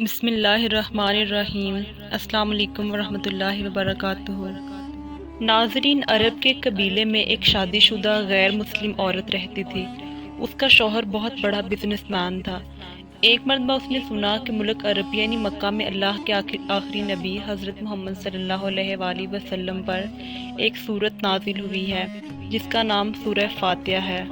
بسم اللہ الرحمن الرحیم۔ السلام علیکم ورحمۃ اللہ وبرکاتہ۔ ناظرین، عرب کے قبیلے میں ایک شادی شدہ غیر مسلم عورت رہتی تھی۔ اس کا شوہر بہت بڑا بزنس مین تھا۔ ایک مرتبہ اس نے سنا کہ ملک عرب یعنی مکہ میں اللہ کے آخری نبی حضرت محمد صلی اللہ علیہ وآلہ وسلم پر ایک سورت نازل ہوئی ہے جس کا نام سورہ فاتحہ ہے،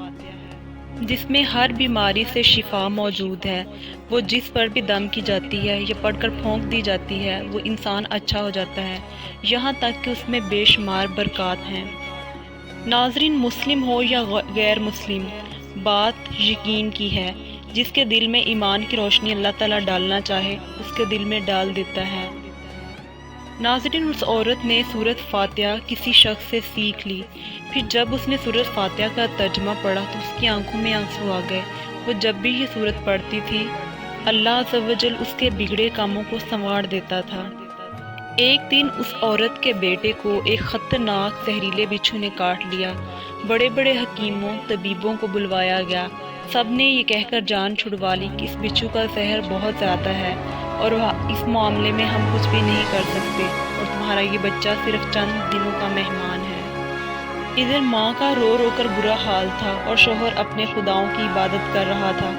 جس میں ہر بیماری سے شفا موجود ہے۔ وہ جس پر بھی دم کی جاتی ہے یا پڑھ کر پھونک دی جاتی ہے وہ انسان اچھا ہو جاتا ہے، یہاں تک کہ اس میں بے شمار برکات ہیں۔ ناظرین، مسلم ہو یا غیر مسلم، بات یقین کی ہے۔ جس کے دل میں ایمان کی روشنی اللہ تعالیٰ ڈالنا چاہے اس کے دل میں ڈال دیتا ہے۔ ناظرین، اس عورت نے سورۃ فاتحہ کسی شخص سے سیکھ لی۔ پھر جب اس نے سورۃ فاتحہ کا ترجمہ پڑھا تو اس کی آنکھوں میں آنسو آ گئے۔ وہ جب بھی یہ سورت پڑھتی تھی اللہ عز و جل اس کے بگڑے کاموں کو سنوار دیتا تھا۔ ایک دن اس عورت کے بیٹے کو ایک خطرناک زہریلے بچھو نے کاٹ لیا۔ بڑے بڑے حکیموں طبیبوں کو بلوایا گیا۔ سب نے یہ کہہ کر جان چھڑوا لی کہ اس بچھو کا زہر بہت زیادہ ہے اور اس معاملے میں ہم کچھ بھی نہیں کر سکتے اور تمہارا یہ بچہ صرف چند دنوں کا مہمان ہے۔ ادھر ماں کا رو رو کر برا حال تھا اور شوہر اپنے خداؤں کی عبادت کر رہا تھا،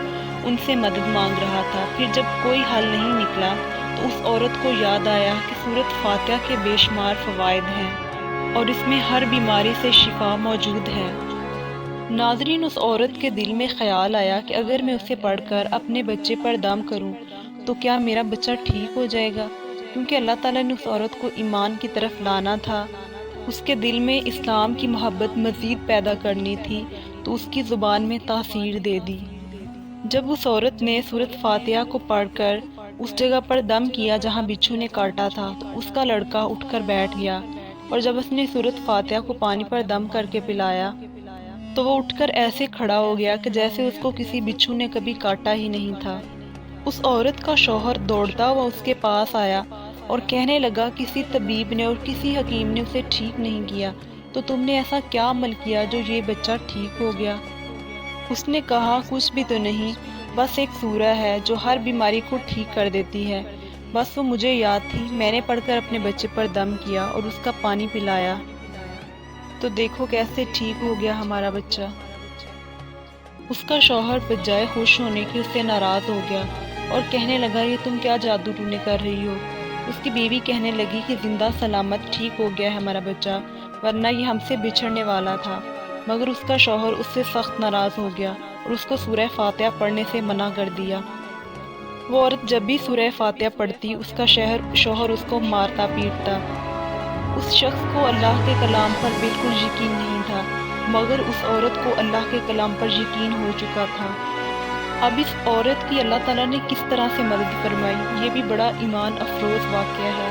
ان سے مدد مانگ رہا تھا۔ پھر جب کوئی حل نہیں نکلا تو اس عورت کو یاد آیا کہ سورۃ فاتحہ کے بے شمار فوائد ہیں اور اس میں ہر بیماری سے شفا موجود ہے۔ ناظرین، اس عورت کے دل میں خیال آیا کہ اگر میں اسے پڑھ کر اپنے بچے پر دم کروں تو کیا میرا بچہ ٹھیک ہو جائے گا؟ کیونکہ اللہ تعالیٰ نے اس عورت کو ایمان کی طرف لانا تھا، اس کے دل میں اسلام کی محبت مزید پیدا کرنی تھی، تو اس کی زبان میں تاثیر دے دی۔ جب اس عورت نے سورۃ فاتحہ کو پڑھ کر اس جگہ پر دم کیا جہاں بچھو نے کاٹا تھا تو اس کا لڑکا اٹھ کر بیٹھ گیا، اور جب اس نے سورۃ فاتحہ کو پانی پر دم کر کے پلایا تو وہ اٹھ کر ایسے کھڑا ہو گیا کہ جیسے اس کو کسی بچھو نے کبھی کاٹا ہی نہیں تھا۔ اس عورت کا شوہر دوڑتا ہوا اس کے پاس آیا اور کہنے لگا کسی طبیب نے اور کسی حکیم نے اسے ٹھیک نہیں کیا، تو تم نے ایسا کیا عمل کیا جو یہ بچہ ٹھیک ہو گیا؟ اس نے کہا کچھ بھی تو نہیں، بس ایک سورہ ہے جو ہر بیماری کو ٹھیک کر دیتی ہے، بس وہ مجھے یاد تھی، میں نے پڑھ کر اپنے بچے پر دم کیا اور اس کا پانی پلایا، تو دیکھو کیسے ٹھیک ہو گیا ہمارا بچہ۔ اس کا شوہر بجائے خوش ہونے کے اس سے ناراض ہو گیا اور کہنے لگا یہ تم کیا جادو ٹونے کر رہی ہو؟ اس کی بیوی کہنے لگی کہ زندہ سلامت ٹھیک ہو گیا ہے ہمارا بچہ، ورنہ یہ ہم سے بچھڑنے والا تھا۔ مگر اس کا شوہر اس سے سخت ناراض ہو گیا اور اس کو سورہ فاتحہ پڑھنے سے منع کر دیا۔ وہ عورت جب بھی سورہ فاتحہ پڑھتی اس کا شوہر اس کو مارتا پیٹتا۔ اس شخص کو اللہ کے کلام پر بالکل یقین نہیں تھا، مگر اس عورت کو اللہ کے کلام پر یقین ہو چکا تھا۔ اب اس عورت کی اللہ تعالیٰ نے کس طرح سے مدد فرمائی، یہ بھی بڑا ایمان افروز واقعہ ہے۔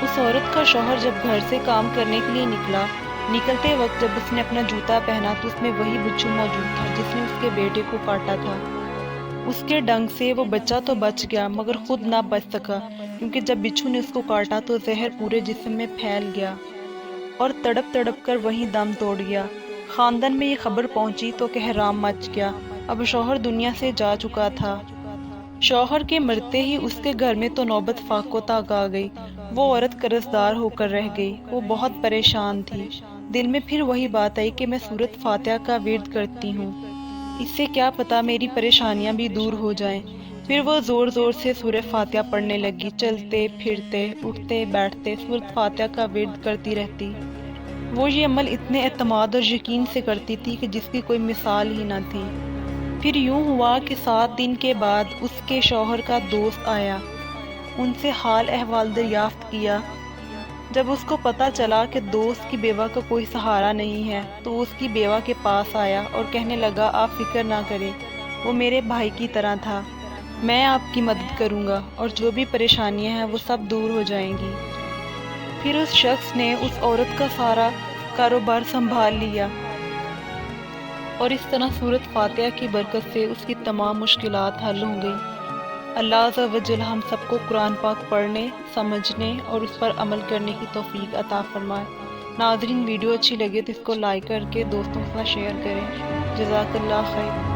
اس عورت کا شوہر جب گھر سے کام کرنے کے لیے نکلتے وقت جب اس نے اپنا جوتا پہنا تو اس میں وہی بچھو موجود تھا جس نے اس کے بیٹے کو کاٹا تھا۔ اس کے ڈنگ سے وہ بچہ تو بچ گیا مگر خود نہ بچ سکا، کیونکہ جب بچھو نے اس کو کاٹا تو زہر پورے جسم میں پھیل گیا اور تڑپ تڑپ کر وہیں دم توڑ گیا۔ خاندان میں یہ خبر پہنچی تو کہرام مچ گیا۔ اب شوہر دنیا سے جا چکا تھا۔ شوہر کے مرتے ہی اس کے گھر میں تو نوبت فاقہ و طاق آ گئی۔ وہ عورت قرضدار ہو کر رہ گئی۔ وہ بہت پریشان تھی۔ دل میں پھر وہی بات آئی کہ میں سورۃ فاتحہ کا ورد کرتی ہوں، اس سے کیا پتا میری پریشانیاں بھی دور ہو جائیں۔ پھر وہ زور زور سے سورہ فاتحہ پڑھنے لگی، چلتے پھرتے اٹھتے بیٹھتے سورۃ فاتحہ کا ورد کرتی رہتی۔ وہ یہ عمل اتنے اعتماد اور یقین سے کرتی تھی کہ جس کی کوئی مثال ہی نہ تھی۔ پھر یوں ہوا کہ 7 دن کے بعد اس کے شوہر کا دوست آیا، ان سے حال احوال دریافت کیا۔ جب اس کو پتہ چلا کہ دوست کی بیوہ کا کوئی سہارا نہیں ہے تو اس کی بیوہ کے پاس آیا اور کہنے لگا آپ فکر نہ کریں، وہ میرے بھائی کی طرح تھا، میں آپ کی مدد کروں گا اور جو بھی پریشانیاں ہیں وہ سب دور ہو جائیں گی۔ پھر اس شخص نے اس عورت کا سارا کاروبار سنبھال لیا اور اس طرح سورۃ فاتحہ کی برکت سے اس کی تمام مشکلات حل ہو گئی۔ اللہ عز و جل ہم سب کو قرآن پاک پڑھنے، سمجھنے اور اس پر عمل کرنے کی توفیق عطا فرمائے۔ ناظرین، ویڈیو اچھی لگے تو اس کو لائک کر کے دوستوں کے ساتھ شیئر کریں۔ جزاک اللہ خیر۔